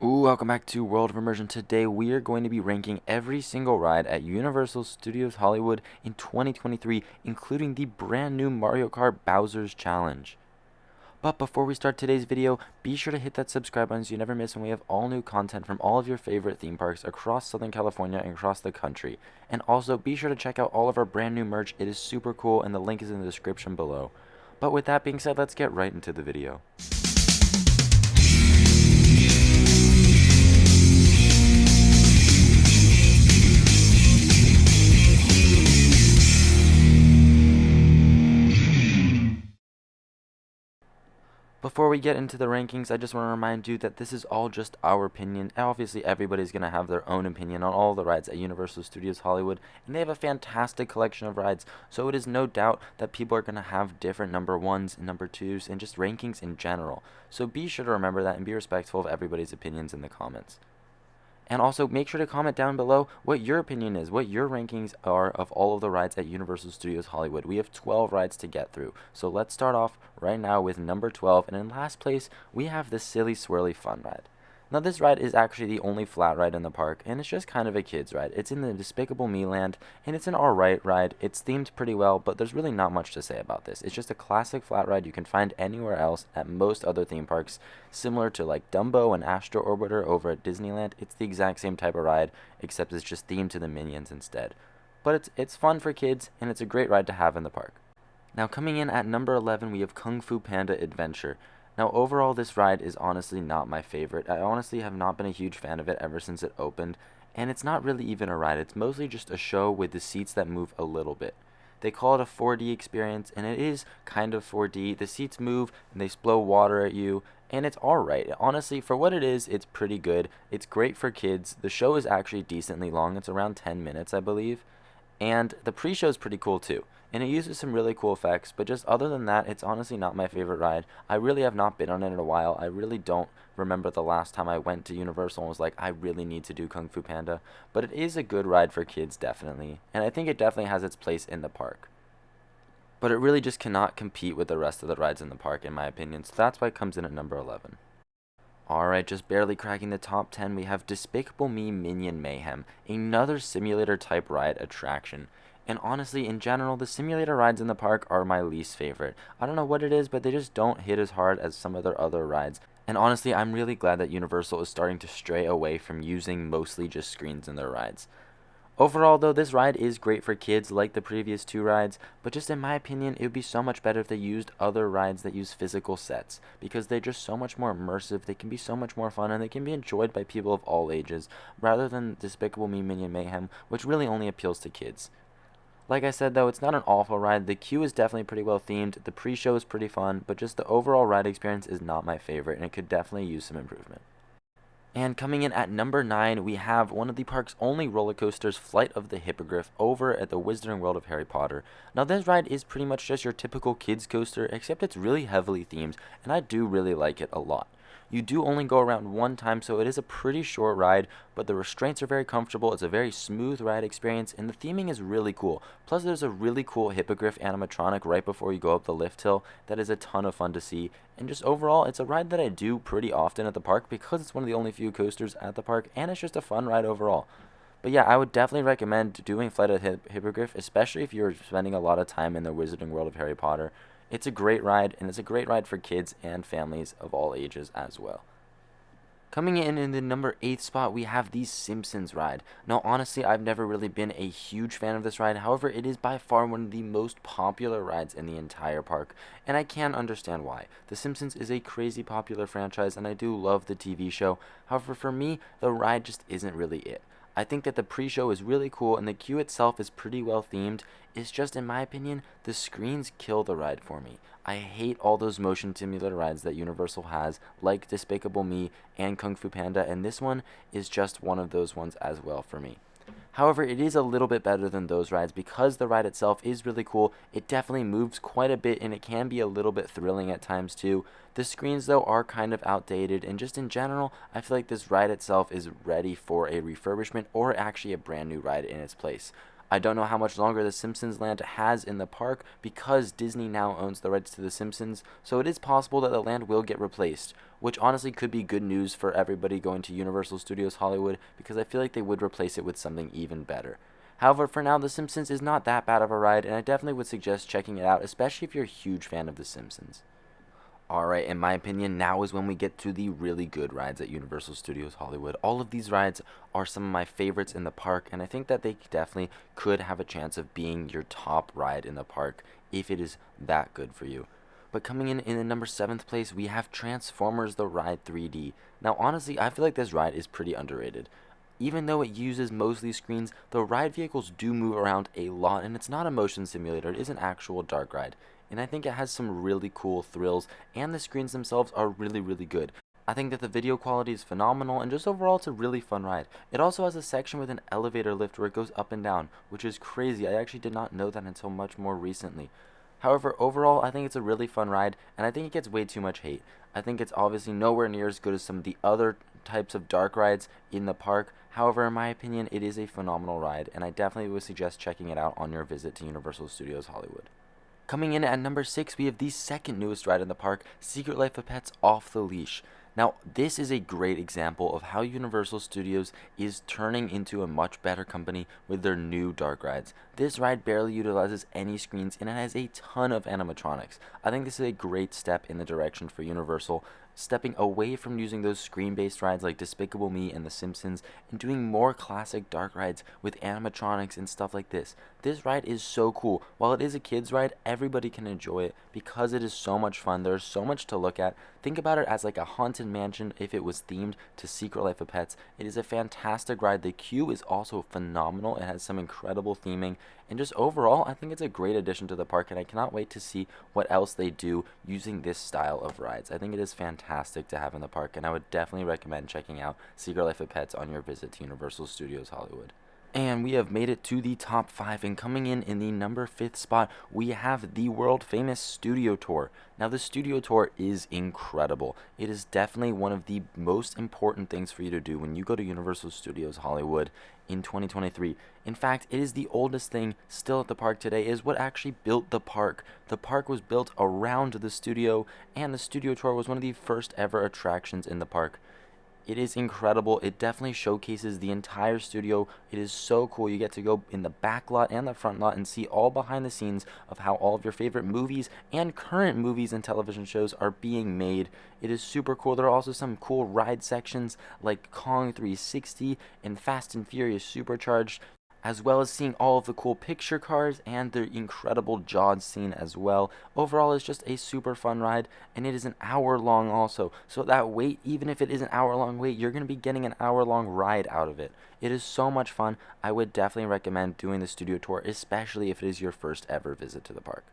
Welcome back to World of Immersion. Today we are going to be ranking every single ride at Universal Studios Hollywood in 2023, including the brand new Mario Kart Bowser's Challenge. But before we start today's video, be sure to hit that subscribe button so you never miss when we have all new content from all of your favorite theme parks across Southern California and across the country. And also be sure to check out all of our brand new merch. It is super cool and the link is in the description below. But with that being said, let's get right into the video. Before we get into the rankings, I just want to remind you that this is all just our opinion. Obviously, everybody's going to have their own opinion on all the rides at Universal Studios Hollywood, and they have a fantastic collection of rides, so it is no doubt that people are going to have different number ones and number twos and just rankings in general. So be sure to remember that and be respectful of everybody's opinions in the comments. And also, make sure to comment down below what your opinion is, what your rankings are of all of the rides at Universal Studios Hollywood. We have 12 rides to get through. So let's start off right now with number 12. And in last place, we have the Silly Swirly Fun Ride. Now, this ride is actually the only flat ride in the park, and it's just kind of a kid's ride. It's in the Despicable Me land, and it's an alright ride. It's themed pretty well, but there's really not much to say about this. It's just a classic flat ride you can find anywhere else at most other theme parks, similar to like Dumbo and Astro Orbiter over at Disneyland. It's the exact same type of ride, except it's just themed to the Minions instead. But it's fun for kids, and it's a great ride to have in the park. Now, coming in at number 11, we have Kung Fu Panda Adventure. Now, overall, this ride is honestly not my favorite. I honestly have not been a huge fan of it ever since it opened, and it's not really even a ride. It's mostly just a show with the seats that move a little bit. They call it a 4D experience, and it is kind of 4D. The seats move, and they blow water at you, and it's alright. Honestly, for what it is, it's pretty good. It's great for kids. The show is actually decently long. It's around 10 minutes, I believe. And the pre-show is pretty cool too. And it uses some really cool effects, but just other than that, it's honestly not my favorite ride. I really have not been on it in a while. I really don't remember the last time I went to Universal and was like, I really need to do Kung Fu Panda. But it is a good ride for kids, definitely. And I think it definitely has its place in the park. But it really just cannot compete with the rest of the rides in the park, in my opinion. So that's why it comes in at number 11. Alright, just barely cracking the top 10, we have Despicable Me Minion Mayhem, another simulator type ride attraction. And honestly, in general, the simulator rides in the park are my least favorite. I don't know what it is, but they just don't hit as hard as some of their other rides. And honestly, I'm really glad that Universal is starting to stray away from using mostly just screens in their rides. Overall, though, this ride is great for kids like the previous two rides, but just in my opinion, it would be so much better if they used other rides that use physical sets, because they're just so much more immersive, they can be so much more fun, and they can be enjoyed by people of all ages, rather than Despicable Me Minion Mayhem, which really only appeals to kids. Like I said, though, it's not an awful ride. The queue is definitely pretty well themed, the pre-show is pretty fun, but just the overall ride experience is not my favorite, and it could definitely use some improvement. And coming in at number 9, we have one of the park's only roller coasters, Flight of the Hippogriff, over at the Wizarding World of Harry Potter. Now, this ride is pretty much just your typical kids coaster, except it's really heavily themed, and I do really like it a lot. You do only go around one time, so it is a pretty short ride, but the restraints are very comfortable. It's a very smooth ride experience, and the theming is really cool. Plus, there's a really cool hippogriff animatronic right before you go up the lift hill that is a ton of fun to see. And just overall, it's a ride that I do pretty often at the park because it's one of the only few coasters at the park, and it's just a fun ride overall. But yeah, I would definitely recommend doing Flight of the Hippogriff, especially if you're spending a lot of time in the Wizarding World of Harry Potter. It's a great ride, and it's a great ride for kids and families of all ages as well. Coming in the number 8 spot, we have the Simpsons Ride. Now, honestly, I've never really been a huge fan of this ride. However, it is by far one of the most popular rides in the entire park, and I can understand why. The Simpsons is a crazy popular franchise, and I do love the TV show. However, for me, the ride just isn't really it. I think that the pre-show is really cool, and the queue itself is pretty well themed. It's just, in my opinion, the screens kill the ride for me. I hate all those motion simulator rides that Universal has, like Despicable Me and Kung Fu Panda, and this one is just one of those ones as well for me. However, it is a little bit better than those rides because the ride itself is really cool. It definitely moves quite a bit, and it can be a little bit thrilling at times too. The screens, though, are kind of outdated, and just in general, I feel like this ride itself is ready for a refurbishment or actually a brand new ride in its place. I don't know how much longer the Simpsons land has in the park because Disney now owns the rights to the Simpsons, so it is possible that the land will get replaced, which honestly could be good news for everybody going to Universal Studios Hollywood because I feel like they would replace it with something even better. However, for now, The Simpsons is not that bad of a ride, and I definitely would suggest checking it out, especially if you're a huge fan of The Simpsons. Alright, in my opinion, now is when we get to the really good rides at Universal Studios Hollywood. All of these rides are some of my favorites in the park, and I think that they definitely could have a chance of being your top ride in the park if it is that good for you. But coming in the number 7th place, we have Transformers The Ride 3D. Now, honestly, I feel like this ride is pretty underrated. Even though it uses mostly screens, the ride vehicles do move around a lot, and it's not a motion simulator, it is an actual dark ride. And I think it has some really cool thrills, and the screens themselves are really, really good. I think that the video quality is phenomenal, and just overall it's a really fun ride. It also has a section with an elevator lift where it goes up and down, which is crazy. I actually did not know that until much more recently. However, overall, I think it's a really fun ride, and I think it gets way too much hate. I think it's obviously nowhere near as good as some of the other types of dark rides in the park. However, in my opinion, it is a phenomenal ride, and I definitely would suggest checking it out on your visit to Universal Studios Hollywood. Coming in at number 6, we have the second newest ride in the park, Secret Life of Pets Off the Leash. Now, this is a great example of how Universal Studios is turning into a much better company with their new dark rides. This ride barely utilizes any screens, and it has a ton of animatronics. I think this is a great step in the direction for Universal, stepping away from using those screen-based rides like Despicable Me and The Simpsons, and doing more classic dark rides with animatronics and stuff like this. This ride is so cool. While it is a kid's ride, everybody can enjoy it because it is so much fun. There's so much to look at. Think about it as like a haunted mansion if it was themed to Secret Life of Pets. It is a fantastic ride. The queue is also phenomenal. It has some incredible theming, and just overall, I think it's a great addition to the park, and I cannot wait to see what else they do using this style of rides. I think it is fantastic to have in the park, and I would definitely recommend checking out Secret Life of Pets on your visit to Universal Studios Hollywood. And we have made it to the top 5, and coming in the number 5th spot, we have the world famous Studio Tour. Now, the Studio Tour is incredible. It is definitely one of the most important things for you to do when you go to Universal Studios Hollywood in 2023. In fact, it is the oldest thing still at the park today. It is what actually built the park. The park was built around the studio, and the Studio Tour was one of the first ever attractions in the park. It is incredible. It definitely showcases the entire studio. It is so cool. You get to go in the back lot and the front lot and see all behind the scenes of how all of your favorite movies and current movies and television shows are being made. It is super cool. There are also some cool ride sections like Kong 360 and Fast and Furious Supercharged, as well as seeing all of the cool picture cars and the incredible Jaws scene as well. Overall, it's just a super fun ride, and it is an hour long also. So that wait, even if it is an hour long wait, you're going to be getting an hour long ride out of it. It is so much fun. I would definitely recommend doing the Studio Tour, especially if it is your first ever visit to the park.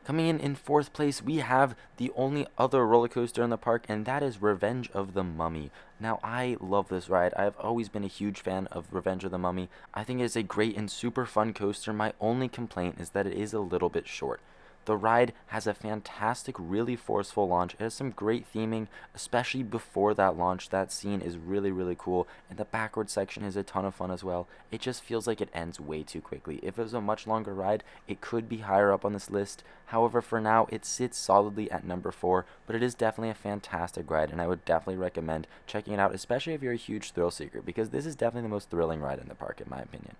Coming in 4th place, we have the only other roller coaster in the park, and that is Revenge of the Mummy. Now, I love this ride. I've always been a huge fan of Revenge of the Mummy. I think it is a great and super fun coaster. My only complaint is that it is a little bit short. The ride has a fantastic, really forceful launch. It has some great theming, especially before that launch. That scene is really, really cool, and the backward section is a ton of fun as well. It just feels like it ends way too quickly. If it was a much longer ride, it could be higher up on this list. However, for now, it sits solidly at number 4, but it is definitely a fantastic ride, and I would definitely recommend checking it out, especially if you're a huge thrill seeker, because this is definitely the most thrilling ride in the park, in my opinion.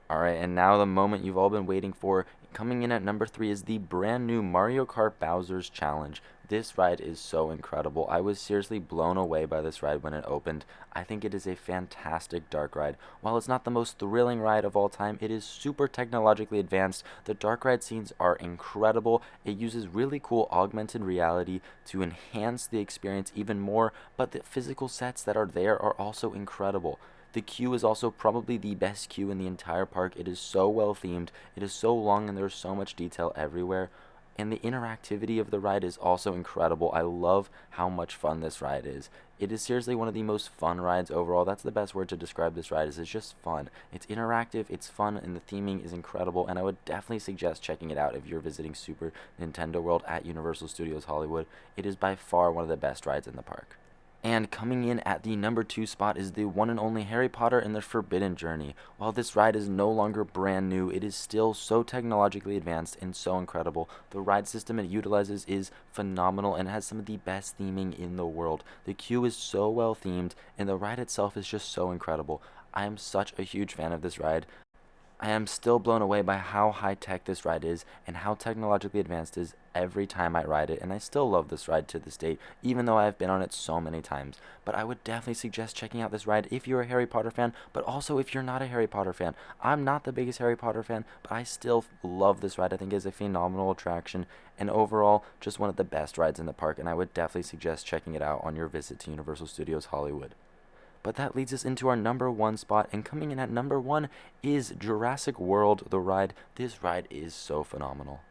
Alright, and now the moment you've all been waiting for. Coming in at number 3 is the brand new Mario Kart Bowser's Challenge. This ride is so incredible. I was seriously blown away by this ride when it opened. I think it is a fantastic dark ride. While it's not the most thrilling ride of all time, it is super technologically advanced. The dark ride scenes are incredible. It uses really cool augmented reality to enhance the experience even more, but the physical sets that are there are also incredible. The queue is also probably the best queue in the entire park. It is so well themed, it is so long, and there's so much detail everywhere. And the interactivity of the ride is also incredible. I love how much fun this ride is. It is seriously one of the most fun rides overall. That's the best word to describe this ride, is it's just fun. It's interactive, it's fun, and the theming is incredible, and I would definitely suggest checking it out if you're visiting Super Nintendo World at Universal Studios Hollywood. It is by far one of the best rides in the park. And coming in at the number 2 spot is the one and only Harry Potter and the Forbidden Journey. While this ride is no longer brand new, it is still so technologically advanced and so incredible. The ride system it utilizes is phenomenal and has some of the best theming in the world. The queue is so well themed, and the ride itself is just so incredible. I am such a huge fan of this ride. I am still blown away by how high-tech this ride is and how technologically advanced it is every time I ride it, and I still love this ride to this date, even though I've been on it so many times. But I would definitely suggest checking out this ride if you're a Harry Potter fan, but also if you're not a Harry Potter fan. I'm not the biggest Harry Potter fan, but I still love this ride. I think it's a phenomenal attraction, and overall, just one of the best rides in the park, and I would definitely suggest checking it out on your visit to Universal Studios Hollywood. But that leads us into our number 1 spot, and coming in at number 1 is Jurassic World, the ride. This ride is so phenomenal.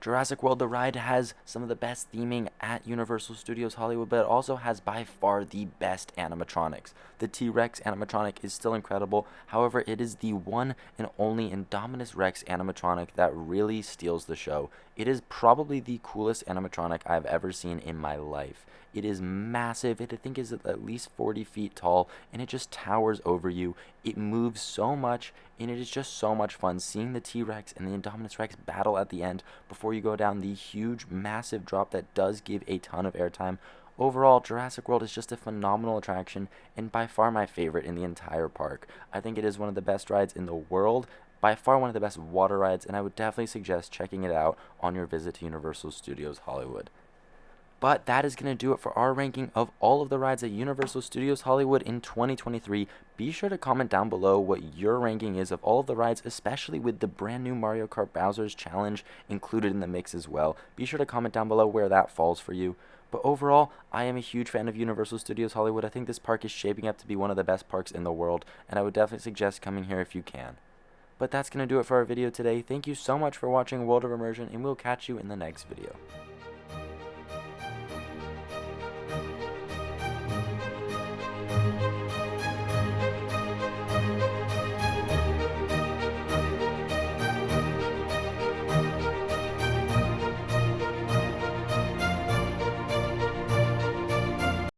Jurassic World, the ride, has some of the best theming at Universal Studios Hollywood, but it also has by far the best animatronics. The T-Rex animatronic is still incredible, however, it is the one and only Indominus Rex animatronic that really steals the show. It is probably the coolest animatronic I've ever seen in my life. It is massive. It, I think, is at least 40 feet tall, and it just towers over you. It moves so much, and it is just so much fun seeing the T-Rex and the Indominus Rex battle at the end before you go down the huge, massive drop that does give a ton of airtime. Overall, Jurassic World is just a phenomenal attraction, and by far my favorite in the entire park. I think it is one of the best rides in the world, by far one of the best water rides, and I would definitely suggest checking it out on your visit to Universal Studios Hollywood. But that is going to do it for our ranking of all of the rides at Universal Studios Hollywood in 2023. Be sure to comment down below what your ranking is of all of the rides, especially with the brand new Mario Kart Bowser's Challenge included in the mix as well. Be sure to comment down below where that falls for you. But overall, I am a huge fan of Universal Studios Hollywood. I think this park is shaping up to be one of the best parks in the world, and I would definitely suggest coming here if you can. But that's going to do it for our video today. Thank you so much for watching World of Immersion, and we'll catch you in the next video.